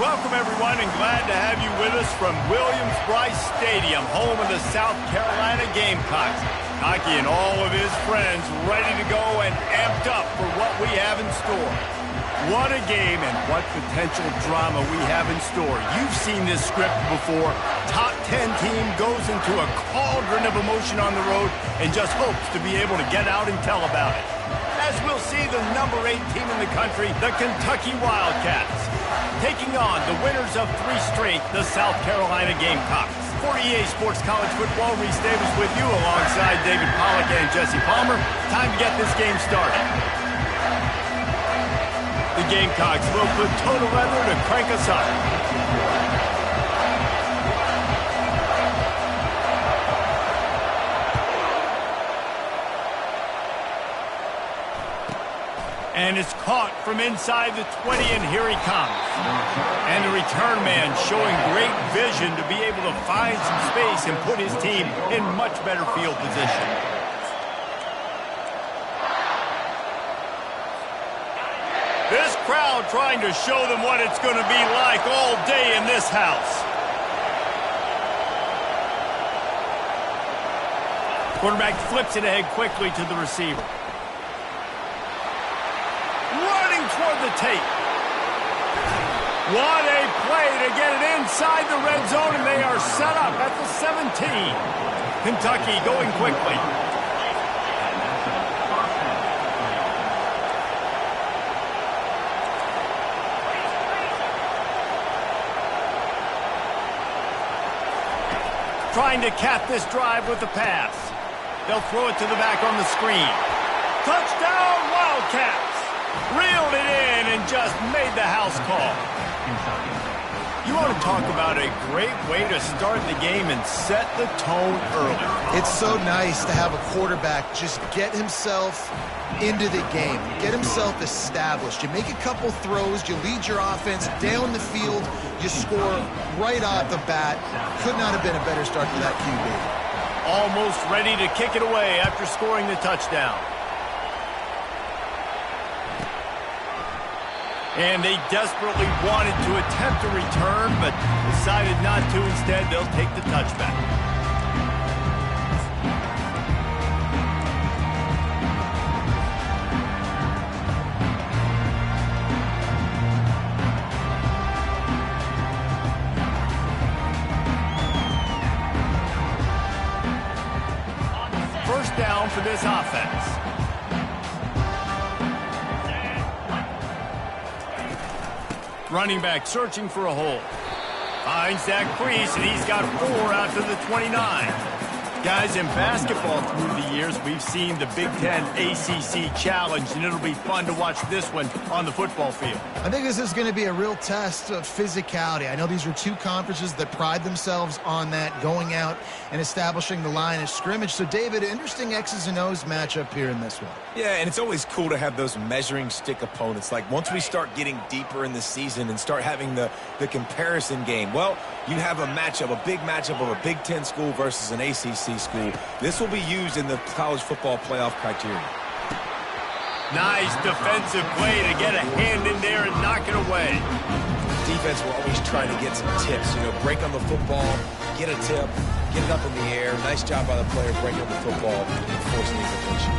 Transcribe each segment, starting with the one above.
Welcome, everyone, and glad to have you with us from Williams-Brice Stadium, home of the South Carolina Gamecocks. Hockey and all of his friends ready to go and amped up for what we have in store. What a game and what potential drama we have in store. You've seen this script before. Top 10 team goes into a cauldron of emotion on the road and just hopes to be able to get out and tell about it. As we'll see the number 8 team in the country, the Kentucky Wildcats, taking on the winners of 3 straight, the South Carolina Gamecocks. For EA Sports College Football, Reese Davis with you alongside David Pollack and Jesse Palmer. Time to get this game started. The Gamecocks will put total leather to crank us up. And it's caught from inside the 20, and here he comes. And the return man showing great vision to be able to find some space and put his team in much better field position. This crowd trying to show them what it's going to be like all day in this house. Quarterback flips it ahead quickly to the receiver. Running toward the tape. What a play to get it inside the red zone, and they are set up at the 17. Kentucky going quickly. Trying to cap this drive with the pass. They'll throw it to the back on the screen. Touchdown, Wildcats! Reeled it in and just made the house call. You want to talk about a great way to start the game and set the tone early. It's so nice to have a quarterback just get himself into the game, get himself established. You make a couple throws, you lead your offense down the field, you score right off the bat. Could not have been a better start for that QB. Almost ready to kick it away after scoring the touchdown. And they desperately wanted to attempt a return, but decided not to. Instead, they'll take the touchback. First down for this offense. Running back searching for a hole. Finds that crease, and he's got 4 out to the 29. Guys, in basketball through the years, we've seen the Big Ten ACC Challenge, and it'll be fun to watch this one on the football field. I think this is going to be a real test of physicality. I know these are 2 conferences that pride themselves on that, going out and establishing the line of scrimmage. So, David, interesting X's and O's matchup here in this one. Yeah, and it's always cool to have those measuring stick opponents. Like, once we start getting deeper in the season and start having the comparison game, well, you have a matchup, a big matchup of a Big Ten school versus an ACC school. This will be used in the college football playoff criteria. Nice defensive play to get a hand in there and knock it away. Defense will always try to get some tips. Break on the football, get a tip, get it up in the air. Nice job by the player breaking on the football and forcing the completion.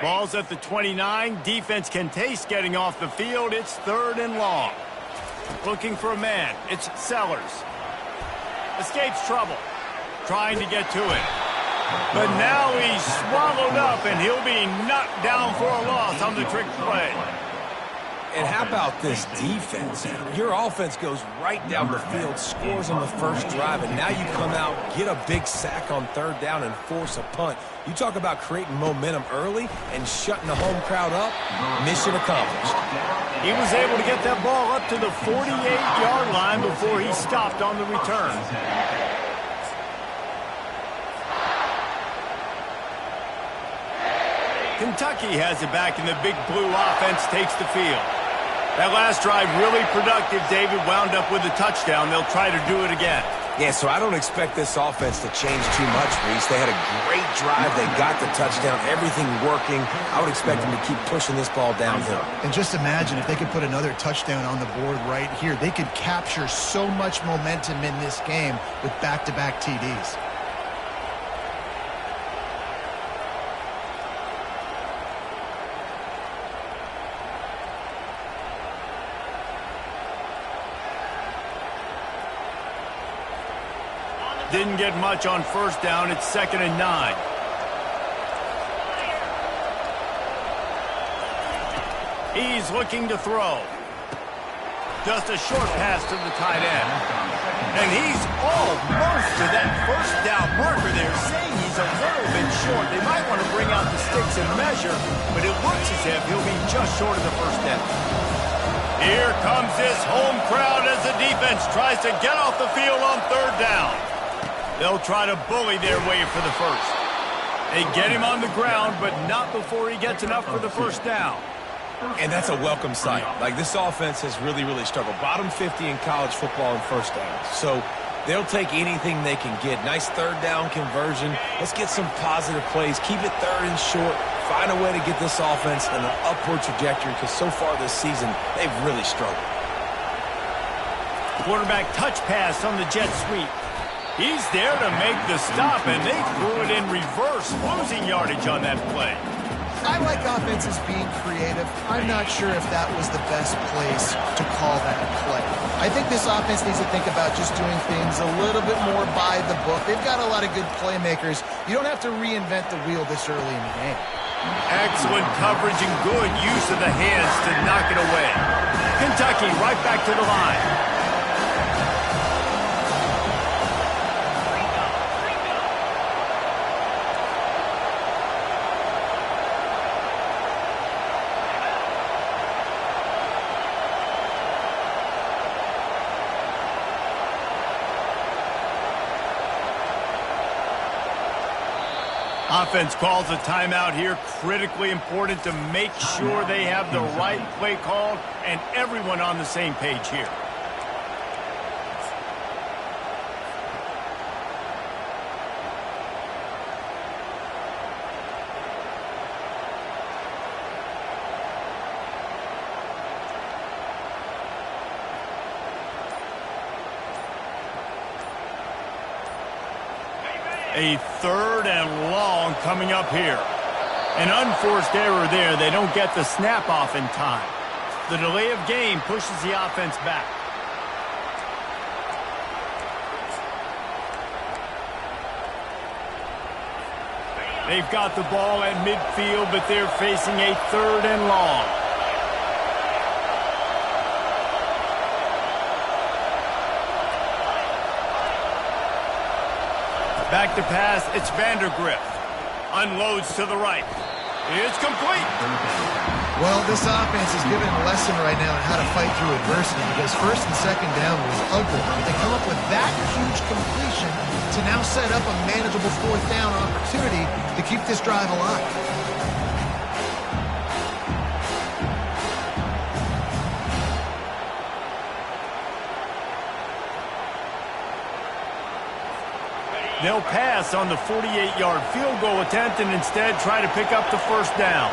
Ball's at the 29. Defense can taste getting off the field. It's 3rd and long. Looking for a man. It's Sellers. Escapes trouble. Trying to get to it. But now he's swallowed up, and he'll be knocked down for a loss on the trick play. And how about this defense? Your offense goes right down the field, scores on the first drive, and now you come out, get a big sack on 3rd down, and force a punt. You talk about creating momentum early and shutting the home crowd up. Mission accomplished. He was able to get that ball up to the 48-yard line before he stopped on the return. Kentucky has it back, and the Big Blue offense takes the field. That last drive really productive. David wound up with a touchdown. They'll try to do it again. Yeah, so I don't expect this offense to change too much, Reese. They had a great drive. They got the touchdown, everything working. I would expect them to keep pushing this ball downhill. And just imagine if they could put another touchdown on the board right here. They could capture so much momentum in this game with back-to-back TDs. Didn't get much on first down. It's 2nd and 9. He's looking to throw. Just a short pass to the tight end. And he's almost to that first down marker there, saying he's a little bit short. They might want to bring out the sticks and measure, but it looks as if he'll be just short of the first down. Here comes this home crowd as the defense tries to get off the field on 3rd down. They'll try to bully their way for the first. They get him on the ground, but not before he gets enough for the first down. And that's a welcome sight. Like, this offense has really struggled. Bottom 50 in college football in first downs. So they'll take anything they can get. Nice 3rd down conversion. Let's get some positive plays. Keep it 3rd and short. Find a way to get this offense in an upward trajectory, because so far this season, they've really struggled. Quarterback touch pass on the jet sweep. He's there to make the stop, and they threw it in reverse, losing yardage on that play. I like offenses being creative. I'm not sure if that was the best place to call that play. I think this offense needs to think about just doing things a little bit more by the book. They've got a lot of good playmakers. You don't have to reinvent the wheel this early in the game. Excellent coverage and good use of the hands to knock it away. Kentucky right back to the line. Offense calls a timeout here. Critically important to make sure they have the right play called and everyone on the same page here. A 3rd and long coming up here. An unforced error there. They don't get the snap off in time. The delay of game pushes the offense back. They've got the ball at midfield, but they're facing a 3rd and long. Back to pass, it's Vandergrift. Unloads to the right. It's complete. Well, this offense is giving a lesson right now on how to fight through adversity, because 1st and 2nd down was ugly. But they come up with that huge completion to now set up a manageable 4th down opportunity to keep this drive alive. They'll pass on the 48-yard field goal attempt and instead try to pick up the first down.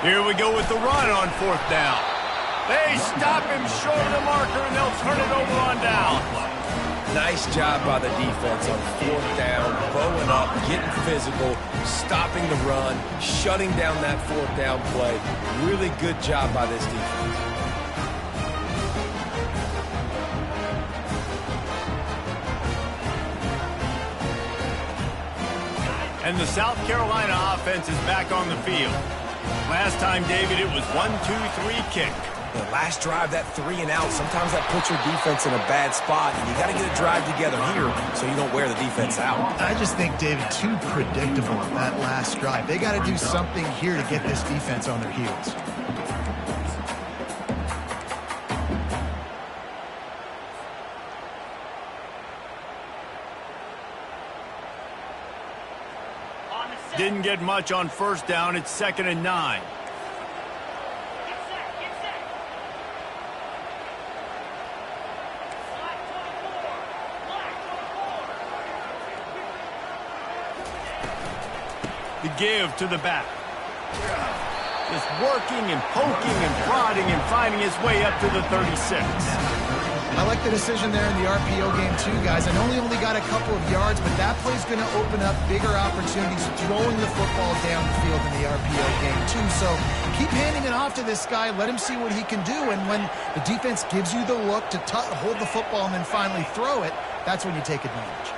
Here we go with the run on 4th down. They stop him short of the marker, and they'll turn it over on down. Nice job by the defense on 4th down, bowing up, getting physical, stopping the run, shutting down that 4th down play. Really good job by this defense. And the South Carolina offense is back on the field. Last time, David, it was 1-2-3 kick. The last drive, that 3 and out, sometimes that puts your defense in a bad spot, and you got to get a drive together here so you don't wear the defense out. I just think, David, too predictable on that last drive. They got to do something here to get this defense on their heels. Didn't get much on first down. It's 2nd and 9. The give to the back. Just working and poking and prodding and finding his way up to the 36. I like the decision there in the RPO game too, guys. I know he only got a couple of yards, but that play's going to open up bigger opportunities throwing the football down the field in the RPO game too. So keep handing it off to this guy. Let him see what he can do. And when the defense gives you the look to hold the football and then finally throw it, that's when you take advantage.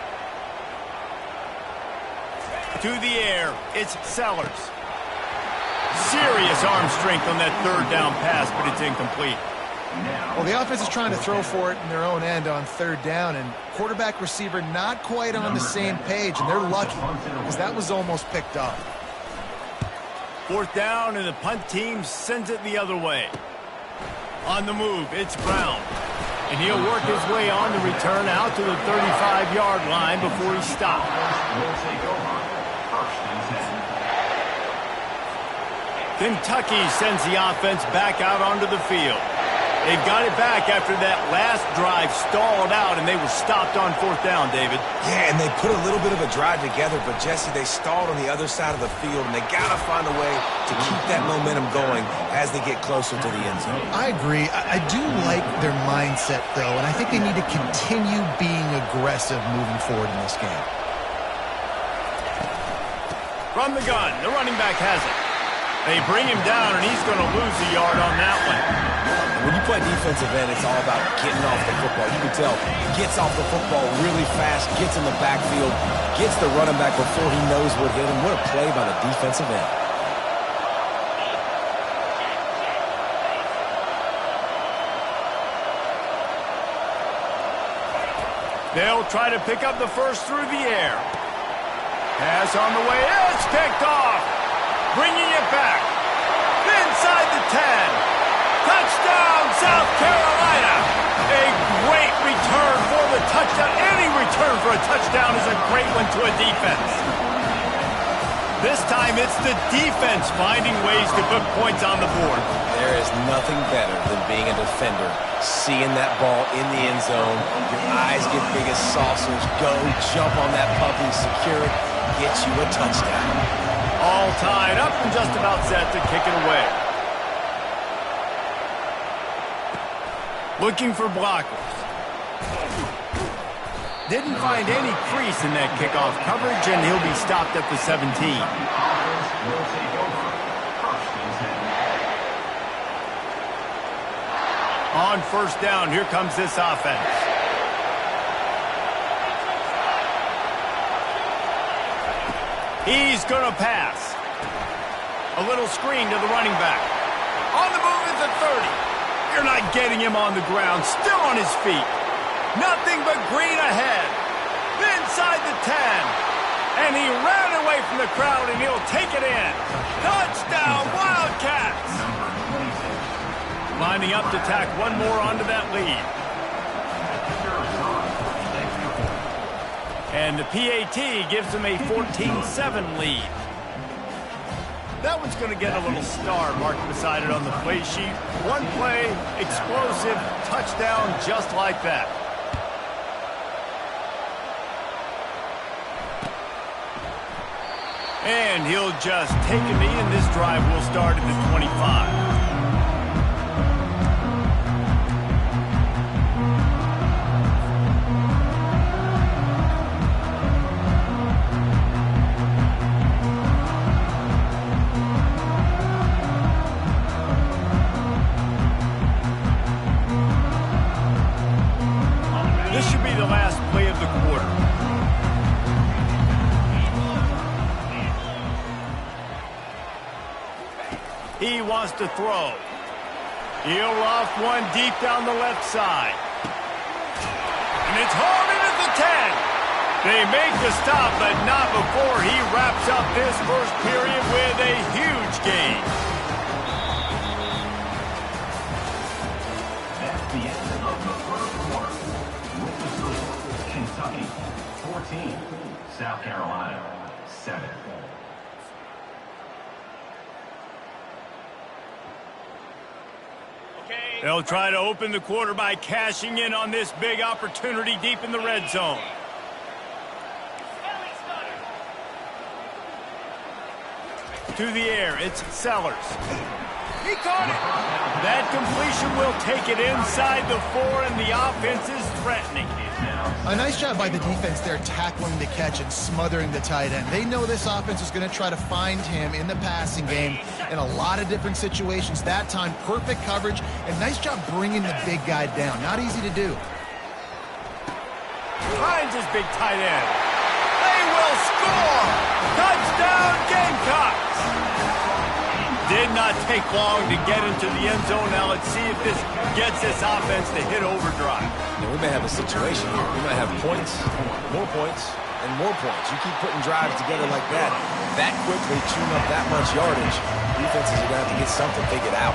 To the air, it's Sellers. Serious arm strength on that third down pass, but it's incomplete. Well, the offense is trying to throw for it in their own end on third down, and quarterback receiver not quite on the same page, and they're lucky because that was almost picked up. Fourth down, and the punt team sends it the other way. On the move, it's Brown. And he'll work his way on the return out to the 35-yard line before he stops. Kentucky sends the offense back out onto the field. They've got it back after that last drive stalled out, and they were stopped on fourth down, David. Yeah, and they put a little bit of a drive together, but, Jesse, they stalled on the other side of the field, and they got to find a way to keep that momentum going as they get closer to the end zone. I agree. I do like their mindset, though, and I think they need to continue being aggressive moving forward in this game. From the gun, the running back has it. They bring him down, and he's going to lose a yard on that one. When you play defensive end, it's all about getting off the football. You can tell he gets off the football really fast, gets in the backfield, gets the running back before he knows what hit him. What a play by the defensive end. They'll try to pick up the first through the air. Pass on the way. It's picked off. Bringing it back. Inside the 10. Touchdown, South Carolina. A great return for the touchdown. Any return for a touchdown is a great one to a defense. This time it's the defense finding ways to put points on the board. There is nothing better than being a defender, seeing that ball in the end zone. Your eyes get big as saucers. Go, jump on that puppy, secure it, get you a touchdown. All tied up and just about set to kick it away. Looking for blockers. Didn't find any crease in that kickoff coverage, and he'll be stopped at the 17. On first down, here comes this offense. He's going to pass. A little screen to the running back. On the move at the 30. You're not getting him on the ground. Still on his feet. Nothing but green ahead. Inside the 10. And he ran away from the crowd, and he'll take it in. Touchdown, Wildcats! Lining up to tack one more onto that lead. And the PAT gives them a 14-7 lead. That one's going to get a little star marked beside it on the play sheet. One play, explosive, touchdown, just like that. And he'll just take a knee, and this drive will start at the 25. This should be the last play of the quarter. He wants to throw. He'll loft one deep down the left side. And it's hauled in at the 10. They make the stop, but not before he wraps up this first period with a huge gain. That's the end of the first quarter. With the score, Kentucky 14, South Carolina 7. They'll try to open the quarter by cashing in on this big opportunity deep in the red zone. To the air, it's Sellers. He caught it. That completion will take it inside the 4, and the offense is threatening. A nice job by the defense there tackling the catch and smothering the tight end. They know this offense is going to try to find him in the passing game in a lot of different situations. That time, perfect coverage, and nice job bringing the big guy down. Not easy to do. Finds his big tight end. They will score! Touchdown, Gamecocks! Did not take long to get into the end zone. Now let's see if this gets this offense to hit overdrive. And we may have a situation here. We might have points, and more points. You keep putting drives together like that quickly, chewing up that much yardage, defenses are going to have to get something figured out.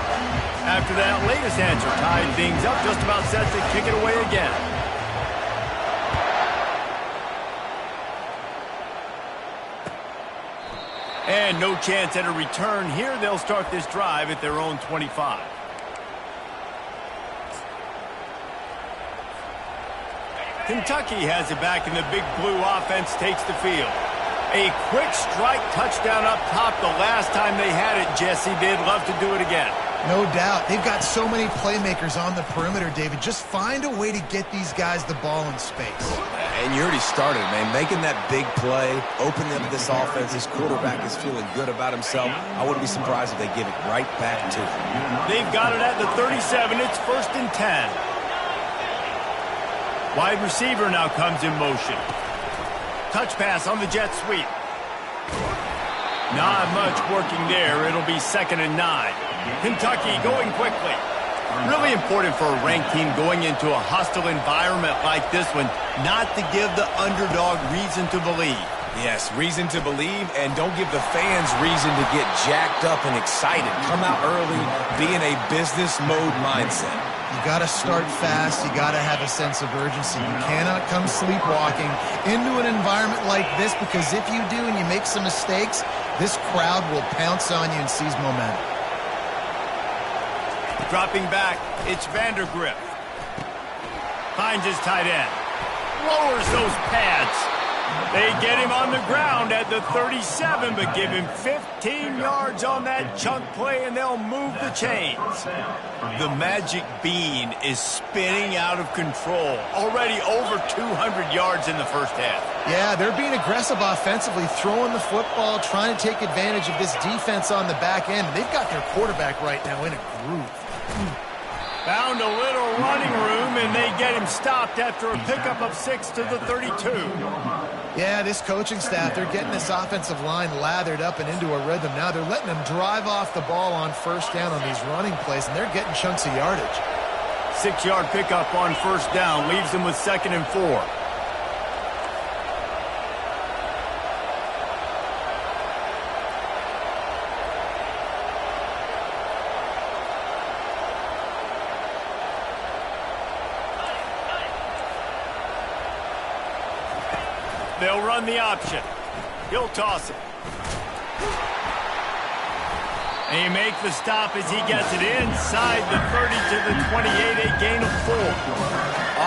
After that latest answer tied things up, just about set to kick it away again. And no chance at a return here. They'll start this drive at their own 25. Kentucky has it back, and the big blue offense takes the field. A quick strike touchdown up top the last time they had it. Jesse did love to do it again. No doubt. They've got so many playmakers on the perimeter, David. Just find a way to get these guys the ball in space. And you already started, man. Making that big play, opening up this offense. This quarterback is feeling good about himself. I wouldn't be surprised if they give it right back to him. They've got it at the 37. It's 1st and 10. Wide receiver now comes in motion. Touch pass on the jet sweep. Not much working there. It'll be 2nd and 9. Kentucky going quickly. Really important for a ranked team going into a hostile environment like this one, not to give the underdog reason to believe. Yes, reason to believe, and don't give the fans reason to get jacked up and excited. Come out early, be in a business mode mindset. You got to start fast. You got to have a sense of urgency. You cannot come sleepwalking into an environment like this, because if you do and you make some mistakes, this crowd will pounce on you and seize momentum. Dropping back, it's Vandergrift. Finds his tight end. Lowers those pads. They get him on the ground at the 37, but give him 15 yards on that chunk play, and they'll move the chains. The magic bean is spinning out of control. Already over 200 yards in the first half. Yeah, they're being aggressive offensively, throwing the football, trying to take advantage of this defense on the back end. They've got their quarterback right now in a groove. Found a little running room, and they get him stopped after a pickup of 6 to the 32. Yeah, this coaching staff, they're getting this offensive line lathered up and into a rhythm. Now they're letting them drive off the ball on 1st down on these running plays, and they're getting chunks of yardage. 6-yard pickup on 1st down leaves them with 2nd and 4. They'll run the option. He'll toss it. And you make the stop as he gets it inside the 30 to the 28, a gain of 4.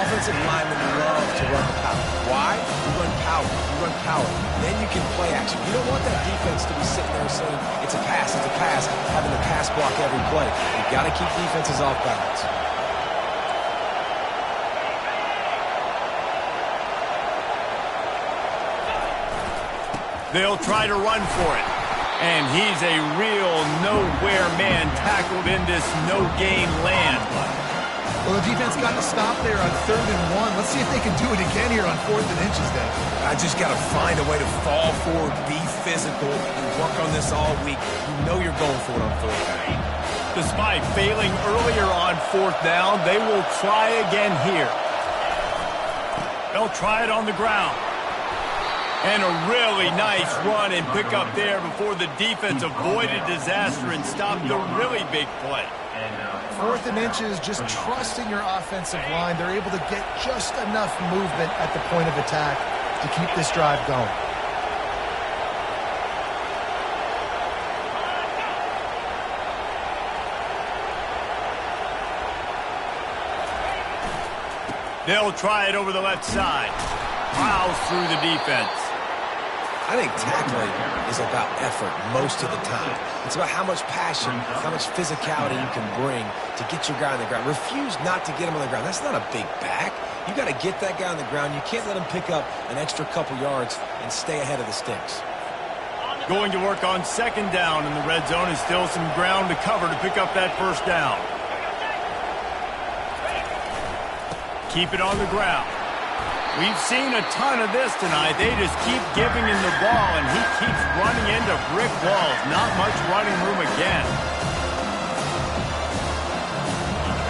Offensive linemen love to run the power. Why? You run power. You run power. Then you can play action. You don't want that defense to be sitting there saying, it's a pass, having to pass block every play. You've got to keep defenses off balance. They'll try to run for it. And he's a real nowhere man tackled in this no-gain land. Well, the defense got the stop there on 3rd and 1. Let's see if they can do it again here on 4th and inches, then. I just got to find a way to fall forward, be physical, and work on this all week. You know you're going for it on 4th down. Despite failing earlier on 4th down, they will try again here. They'll try it on the ground. And a really nice run and pick up there before the defense avoided disaster and stopped the really big play. 4th and inches, just trusting your offensive line. They're able to get just enough movement at the point of attack to keep this drive going. They'll try it over the left side. Plows through the defense. I think tackling is about effort most of the time. It's about how much passion, how much physicality you can bring to get your guy on the ground. Refuse not to get him on the ground. That's not a big back. You got to get that guy on the ground. You can't let him pick up an extra couple yards and stay ahead of the sticks. Going to work on second down in the red zone is still some ground to cover to pick up that first down. Keep it on the ground. We've seen a ton of this tonight. They just keep giving him the ball, and he keeps running into brick walls. Not much running room again.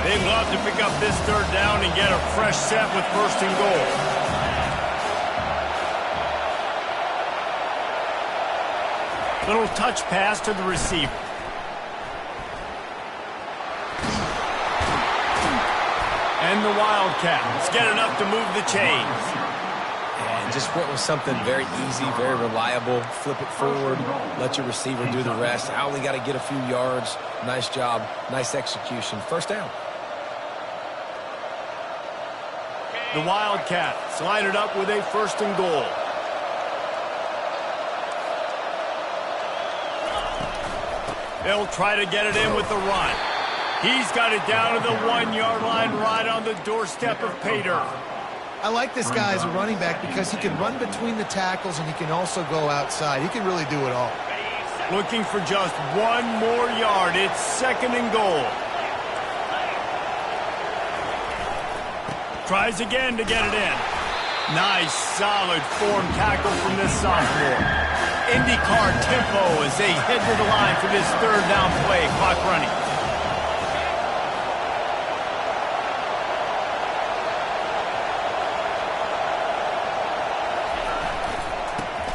They'd love to pick up this third down and get a fresh set with first and goal. Little touch pass to the receiver. And the Wildcats get enough to move the chains. And just went with something very easy, very reliable. Flip it forward, let your receiver do the rest. I only got to get a few yards. Nice job, nice execution. First down. The Wildcats line it up with a first and goal. They'll try to get it in with the run. He's got it down to the 1-yard line right on the doorstep of Pater. I like this guy as a running back because he can run between the tackles and he can also go outside. He can really do it all. Looking for just one more yard. It's second and goal. Tries again to get it in. Nice, solid form tackle from this sophomore. IndyCar tempo as they head to the line for this third down play. Clock running.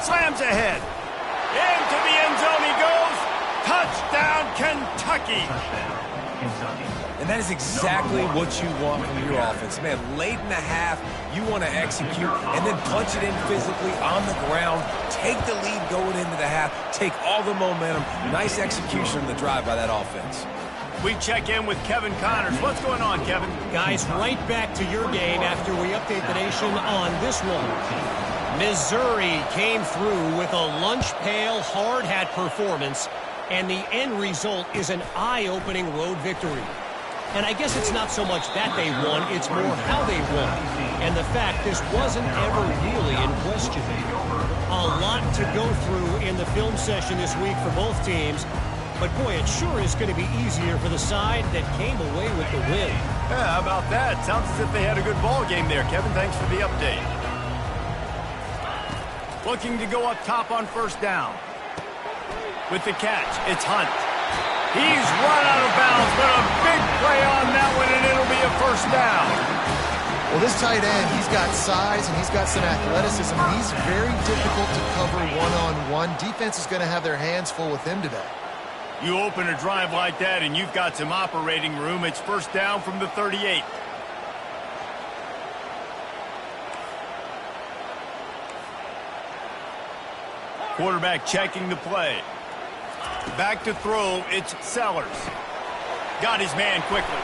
Slams ahead. Into the end zone he goes. Touchdown, Kentucky. And that is exactly what you want from your offense. Man, late in the half, you want to execute and then punch it in physically on the ground. Take the lead going into the half. Take all the momentum. Nice execution on the drive by that offense. We check in with Kevin Connors. What's going on, Kevin? Guys, right back to your game after we update the nation on this one. Missouri came through with a lunch pail hard hat performance, and the end result is an eye-opening road victory. And I guess it's not so much that they won, it's more how they won. And the fact this wasn't ever really in question. A lot to go through in the film session this week for both teams. But boy, it sure is going to be easier for the side that came away with the win. Yeah, how about that? Sounds as if they had a good ball game there. Kevin, thanks for the update. Looking to go up top on first down. With the catch, it's Hunt. He's run out of bounds, but a big play on that one, and it'll be a first down. Well, this tight end, he's got size and he's got some athleticism. He's very difficult to cover one-on-one. Defense is going to have their hands full with him today. You open a drive like that, and you've got some operating room. It's first down from the 38. Quarterback checking the play. Back to throw, it's Sellers. Got his man quickly.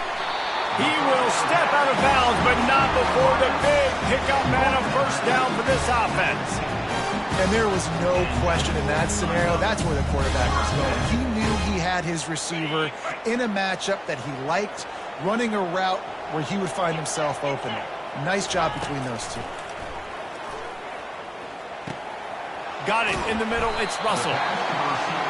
He will step out of bounds, but not before the big pickup man of first down for this offense. And there was no question in that scenario. That's where the quarterback was going. He knew he had his receiver in a matchup that he liked, running a route where he would find himself open. Nice job between those two. Got it in the middle, it's Russell.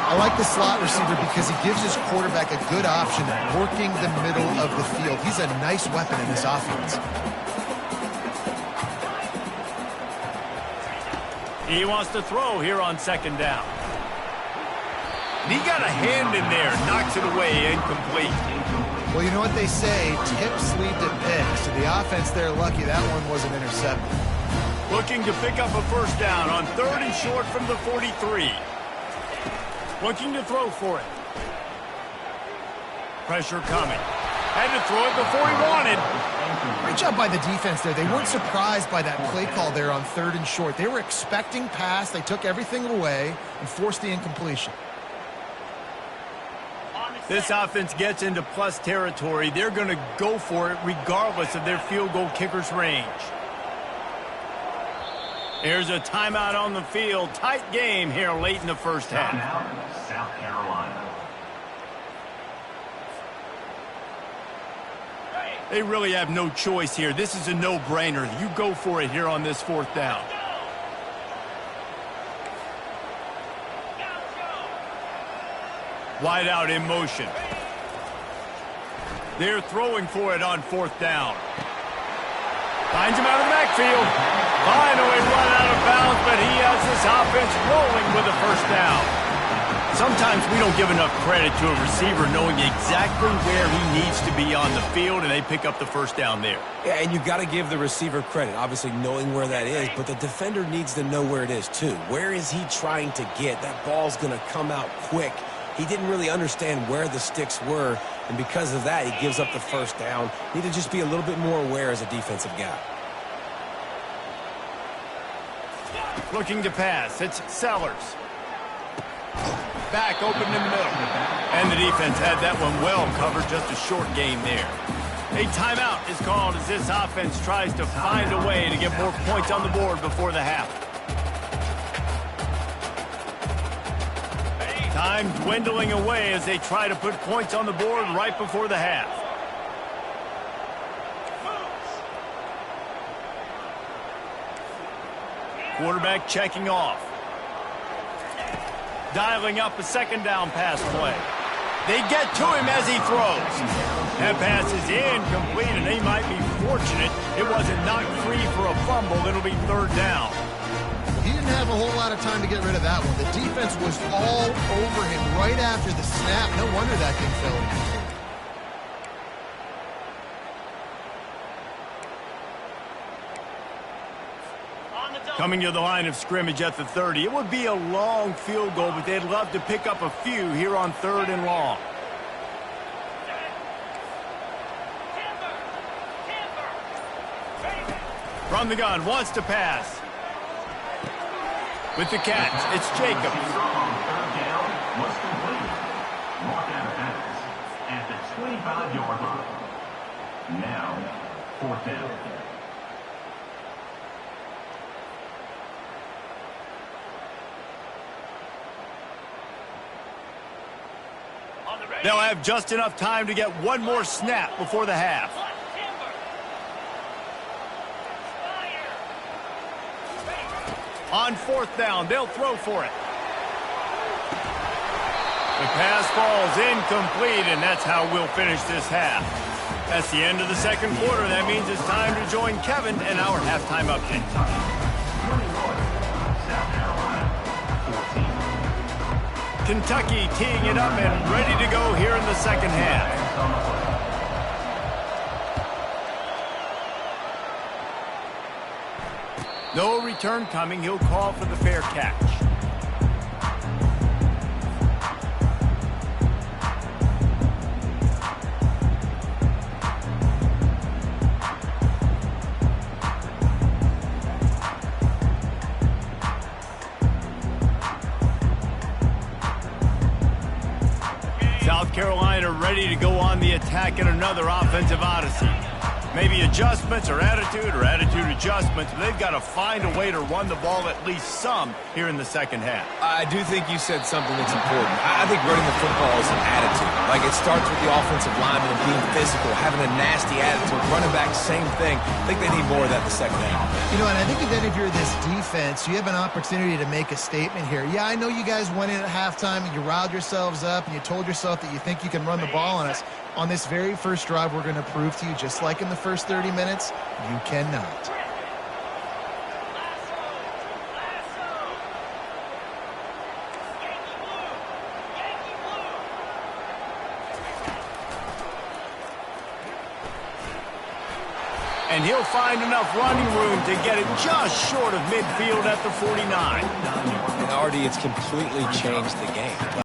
I like the slot receiver because he gives his quarterback a good option at working the middle of the field. He's a nice weapon in this offense. He wants to throw here on second down. He got a hand in there, knocks it away, incomplete. Well, you know what they say, tips lead to picks. So the offense there, lucky that one wasn't intercepted. Looking to pick up a first down on third and short from the 43. Looking to throw for it. Pressure coming. Had to throw it before he wanted. Great job by the defense there. They weren't surprised by that play call there on third and short. They were expecting pass. They took everything away and forced the incompletion. This offense gets into plus territory. They're going to go for it regardless of their field goal kicker's range. Here's a timeout on the field. Tight game here late in the first half. Timeout, South Carolina. They really have no choice here. This is a no-brainer. You go for it here on this fourth down. Wide out in motion. They're throwing for it on fourth down. Finds him out of the backfield. Finally run out of bounds, but he has this offense rolling with a first down. Sometimes we don't give enough credit to a receiver knowing exactly where he needs to be on the field, and they pick up the first down there. Yeah, and you've got to give the receiver credit, obviously knowing where that is, but the defender needs to know where it is too. Where is he trying to get? That ball's going to come out quick. He didn't really understand where the sticks were, and because of that, he gives up the first down. Need to just be a little bit more aware as a defensive guy. Looking to pass. It's Sellers. Back open in the middle. And the defense had that one well covered. Just a short game there. A timeout is called as this offense tries to find a way to get more points on the board before the half. Time dwindling away as they try to put points on the board right before the half. Quarterback checking off. Dialing up a second down pass play. They get to him as he throws. That pass is incomplete, and they might be fortunate it wasn't knocked free for a fumble. It'll be third down. He didn't have a whole lot of time to get rid of that one. The defense was all over him right after the snap. No wonder that thing fell. Coming to the line of scrimmage at the 30. It would be a long field goal, but they'd love to pick up a few here on third and long. From the gun, wants to pass. With the catch, it's Jacobs. Third down was completed. Mark out of bounds at the 25-yard line. Now, fourth down. They'll have just enough time to get one more snap before the half. On fourth down, they'll throw for it. The pass falls incomplete, and that's how we'll finish this half. That's the end of the second quarter. That means it's time to join Kevin and our halftime update. Kentucky teeing it up and ready to go here in the second half. No return coming. He'll call for the fair catch. South Carolina ready to go on the attack in another offensive odyssey. Maybe adjustments or attitude adjustments, but they've got to find a way to run the ball at least some here in the second half. I do think you said something that's important. I think running the football is an attitude. Like, it starts with the offensive lineman and being physical, having a nasty attitude. Running back, same thing. I think they need more of that in the second half. You know, and I think that if you're this defense, you have an opportunity to make a statement here. Yeah, I know you guys went in at halftime and you riled yourselves up and you told yourself that you think you can run the ball on us. On this very first drive, we're going to prove to you, just like in the first 30 minutes, you cannot. And he'll find enough running room to get it just short of midfield at the 49. And Artie, it's completely changed the game.